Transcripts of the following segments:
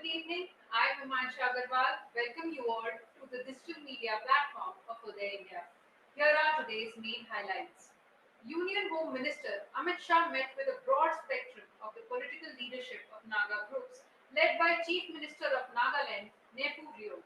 Good evening. I'm Himanshu Agarwal. Welcome you all to the digital media platform of Uday India. Here are today's main highlights. Union Home Minister Amit Shah met with a broad spectrum of the political leadership of Naga groups, led by Chief Minister of Nagaland, Nepu Rio.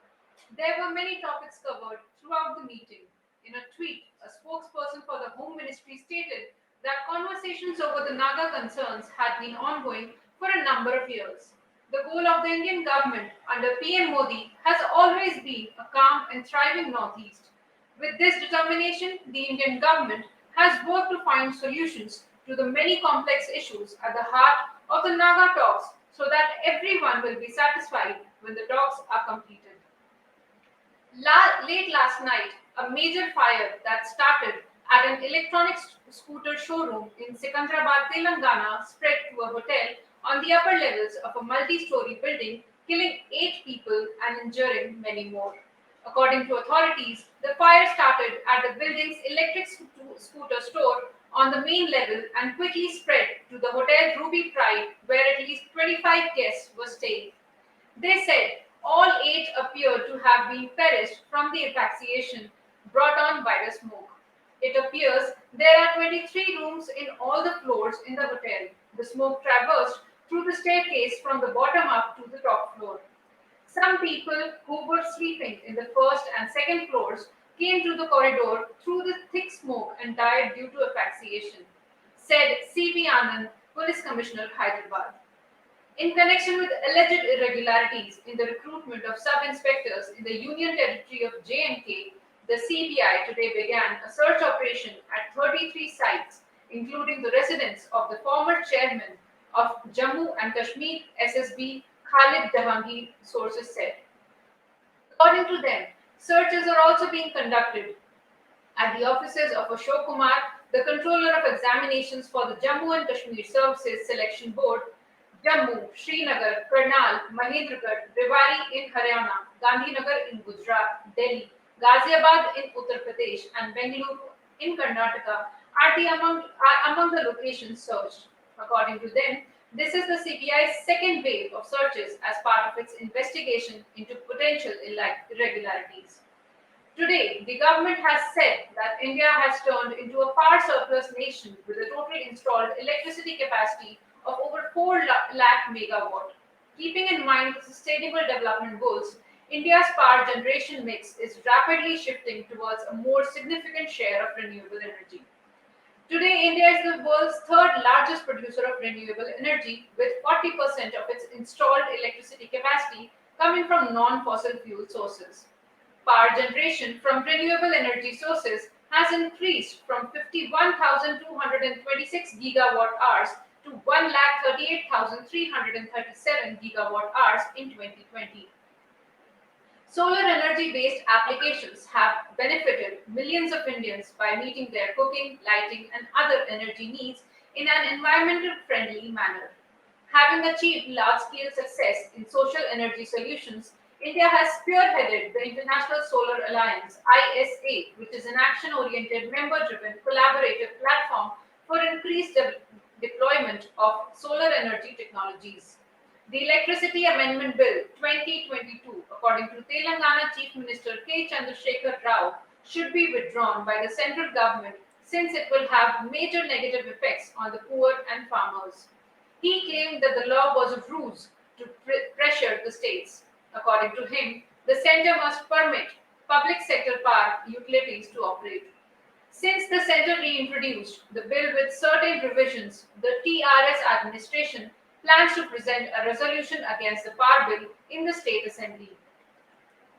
There were many topics covered throughout the meeting. In a tweet, a spokesperson for the Home Ministry stated that conversations over the Naga concerns had been ongoing for a number of years. The goal of the Indian government under PM Modi has always been a calm and thriving Northeast. With this determination, the Indian government has worked to find solutions to the many complex issues at the heart of the Naga talks so that everyone will be satisfied when the talks are completed. Late last night, a major fire that started at an electronics scooter showroom in Secunderabad, Telangana, spread to a hotel on the upper levels of a multi-story building, killing 8 people and injuring many more. According to authorities, the fire started at the building's electric scooter store on the main level and quickly spread to the hotel Ruby Pride, where at least 25 guests were staying. They said all 8 appeared to have been perished from the asphyxiation brought on by the smoke. It appears there are 23 rooms in all the floors in the hotel. The smoke traversed through the staircase from the bottom up to the top floor. Some people who were sleeping in the first and second floors came to the corridor through the thick smoke and died due to asphyxiation, said C.V. Anand, Police Commissioner, Hyderabad. In connection with alleged irregularities in the recruitment of sub-inspectors in the Union Territory of J&K, the CBI today began a search operation at 33 sites, including the residence of the former chairman of Jammu and Kashmir SSB, Khalid Jahangir, sources said. According to them, searches are also being conducted at the offices of Ashok Kumar, the Controller of Examinations for the Jammu and Kashmir Services Selection Board, Jammu, Srinagar, Karnal, Mahendragarh, Rewari in Haryana, Gandhinagar in Gujarat, Delhi, Ghaziabad in Uttar Pradesh, and Bengaluru in Karnataka are among the locations searched. According to them, this is the CBI's second wave of searches as part of its investigation into potential irregularities. Today, the government has said that India has turned into a power surplus nation with a total installed electricity capacity of over 4 lakh megawatt. Keeping in mind the Sustainable Development Goals, India's power generation mix is rapidly shifting towards a more significant share of renewable energy. Today, India is the world's third largest producer of renewable energy, with 40% of its installed electricity capacity coming from non fossil fuel sources. Power generation from renewable energy sources has increased from 51,226 gigawatt hours to 1,38,337 gigawatt hours in 2020. Solar energy based applications have benefited millions of Indians by meeting their cooking, lighting, and other energy needs in an environmental friendly manner. Having achieved large scale success in social energy solutions, India has spearheaded the International Solar Alliance ISA, which is an action oriented, member driven, collaborative platform for increased deployment of solar energy technologies. The Electricity Amendment Bill 2022, according to Telangana Chief Minister K. Chandrasekhar Rao, should be withdrawn by the central government since it will have major negative effects on the poor and farmers. He claimed that the law was a ruse to pressure the states. According to him, the centre must permit public sector power utilities to operate. Since the centre reintroduced the bill with certain revisions, the TRS administration plans to present a resolution against the power bill in the state assembly.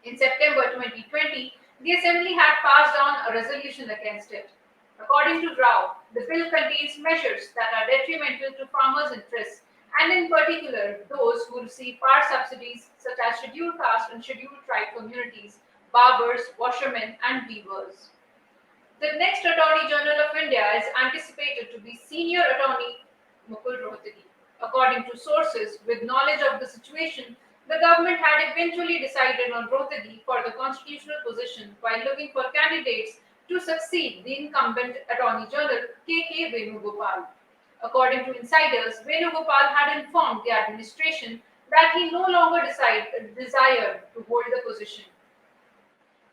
In September 2020, the assembly had passed on a resolution against it. According to Rao, the bill contains measures that are detrimental to farmers' interests and in particular those who receive power subsidies such as scheduled caste and scheduled tribe communities, barbers, washermen and weavers. The next Attorney General of India is anticipated to be Senior Attorney Mukul Rohatgi. According to sources with knowledge of the situation, the government had eventually decided on Rohatgi for the constitutional position while looking for candidates to succeed the incumbent Attorney General K.K. Venugopal. According to insiders, Venugopal had informed the administration that he no longer desired to hold the position.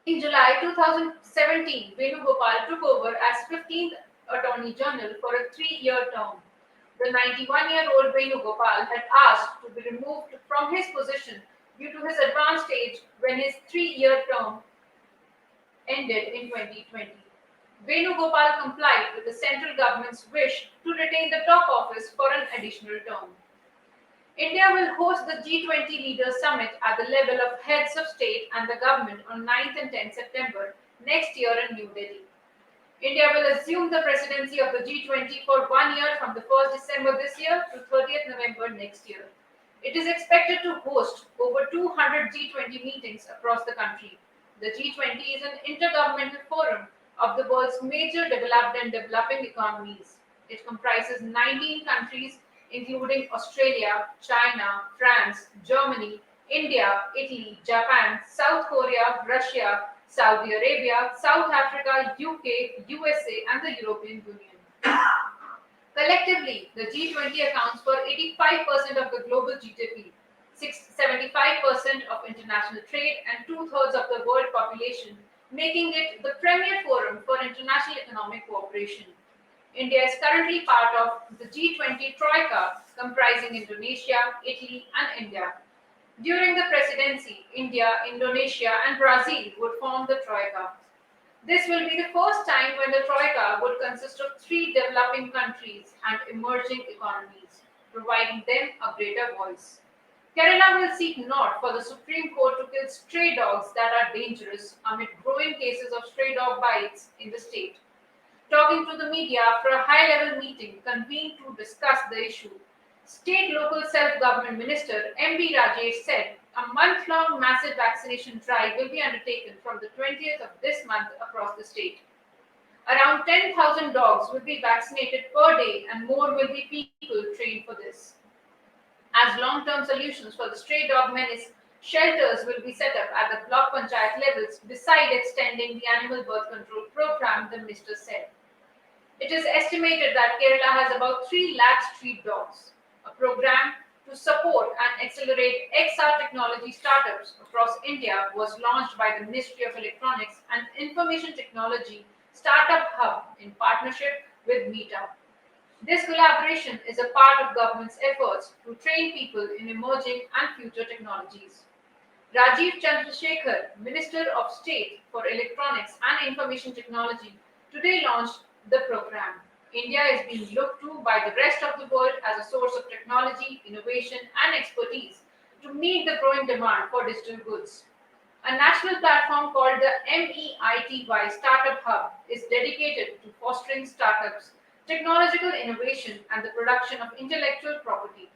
In July 2017, Venugopal took over as 15th Attorney General for a 3-year term. The 91-year-old Venugopal had asked to be removed from his position due to his advanced age when his 3-year term ended in 2020. Venugopal complied with the central government's wish to retain the top office for an additional term. India will host the G20 Leaders Summit at the level of heads of state and the government on 9th and 10th September next year in New Delhi. India will assume the presidency of the G20 for 1 year from the 1st December this year to 30th November next year. It is expected to host over 200 G20 meetings across the country. The G20 is an intergovernmental forum of the world's major developed and developing economies. It comprises 19 countries, including Australia, China, France, Germany, India, Italy, Japan, South Korea, Russia, Saudi Arabia, South Africa, UK, USA, and the European Union. Collectively, the G20 accounts for 85% of the global GDP, 75% of international trade, and two-thirds of the world population, making it the premier forum for international economic cooperation. India is currently part of the G20 Troika, comprising Indonesia, Italy, and India. During the presidency, India, Indonesia, and Brazil would form the Troika. This will be the first time when the Troika would consist of three developing countries and emerging economies, providing them a greater voice. Kerala will seek not for the Supreme Court to kill stray dogs that are dangerous amid growing cases of stray dog bites in the state. Talking to the media after a high level meeting convened to discuss the issue, State Local Self Government Minister MB Rajesh said a month long massive vaccination drive will be undertaken from the 20th of this month across the state. Around 10,000 dogs will be vaccinated per day, and more will be people trained for this. As long term solutions for the stray dog menace, shelters will be set up at the block panchayat levels beside extending the animal birth control program, the minister said. It is estimated that Kerala has about 3 lakh street dogs. A program to support and accelerate XR technology startups across India was launched by the Ministry of Electronics and Information Technology Startup Hub in partnership with Meetup. This collaboration is a part of government's efforts to train people in emerging and future technologies. Rajiv Chandrasekhar, Minister of State for Electronics and Information Technology, today launched the program. India is being looked to by the rest of the world as a source of technology, innovation, and expertise to meet the growing demand for digital goods. A national platform called the MEITY Startup Hub is dedicated to fostering startups, technological innovation, and the production of intellectual property,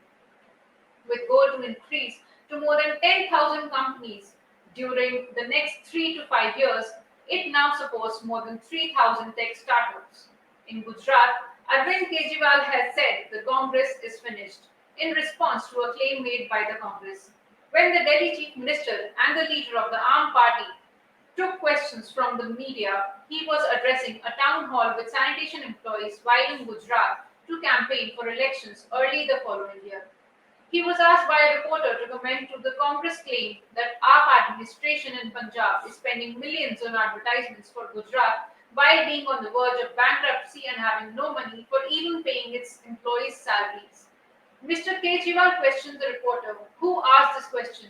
with goal to increase to more than 10,000 companies during the next 3 to 5 years. It now supports more than 3,000 tech startups. In Gujarat, Arvind Kejriwal has said the Congress is finished in response to a claim made by the Congress. When the Delhi Chief Minister and the leader of the Aam Party took questions from the media, he was addressing a town hall with sanitation employees while in Gujarat to campaign for elections early the following year. He was asked by a reporter to comment to the Congress claim that AAP administration in Punjab is spending millions on advertisements for Gujarat while being on the verge of bankruptcy and having no money for even paying its employees' salaries. Mr. Kejriwal questioned the reporter, who asked this question.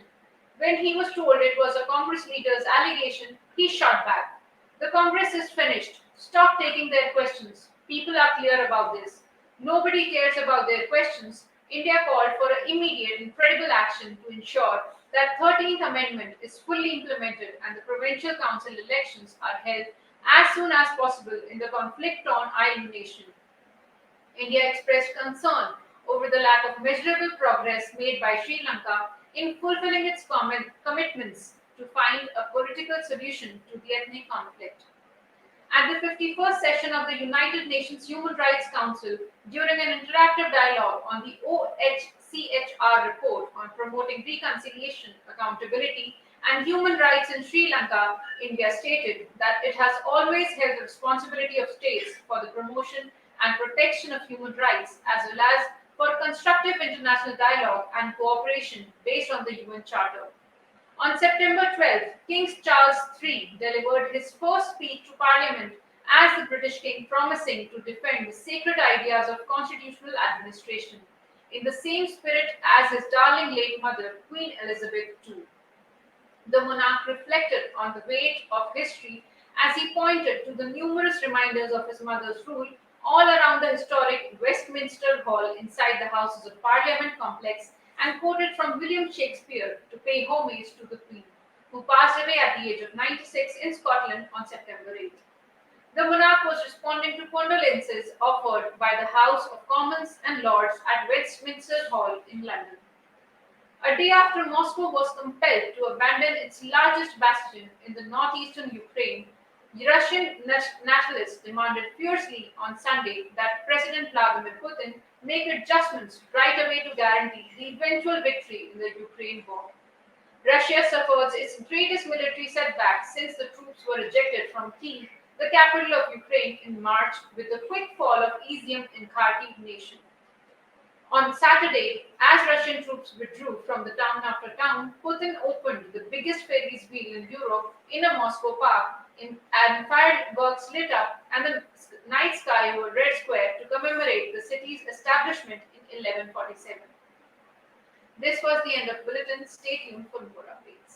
When he was told it was a Congress leader's allegation, he shot back. The Congress is finished. Stop taking their questions. People are clear about this. Nobody cares about their questions. India called for immediate and credible action to ensure that 13th Amendment is fully implemented and the provincial council elections are held as soon as possible in the conflict-torn island nation. India expressed concern over the lack of measurable progress made by Sri Lanka in fulfilling its commitments to find a political solution to the ethnic conflict. At the 51st session of the United Nations Human Rights Council, during an interactive dialogue on the OHCHR report on promoting reconciliation, accountability, and human rights in Sri Lanka, India stated that it has always held the responsibility of states for the promotion and protection of human rights as well as for constructive international dialogue and cooperation based on the UN Charter. On September 12th, King Charles III delivered his first speech to Parliament as the British King, promising to defend the sacred ideas of constitutional administration, in the same spirit as his darling late mother, Queen Elizabeth II. The monarch reflected on the weight of history as he pointed to the numerous reminders of his mother's rule all around the historic Westminster Hall inside the Houses of Parliament complex and quoted from William Shakespeare to pay homage to the Queen, who passed away at the age of 96 in Scotland on September 8th. The monarch was responding to condolences offered by the House of Commons and Lords at Westminster Hall in London. A day after Moscow was compelled to abandon its largest bastion in the northeastern Ukraine, Russian nationalists demanded fiercely on Sunday that President Vladimir Putin make adjustments right away to guarantee the eventual victory in the Ukraine war. Russia suffered its greatest military setback since the troops were ejected from Kyiv, the capital of Ukraine, in March, with the quick fall of Izium in Kharkiv nation. On Saturday, as Russian troops withdrew from the town after town, Putin opened the biggest Ferris wheel in Europe in a Moscow park, and fireworks lit up and the night sky over Red Square to commemorate the city's establishment in 1147. This was the end of bulletin. Stay tuned for more updates.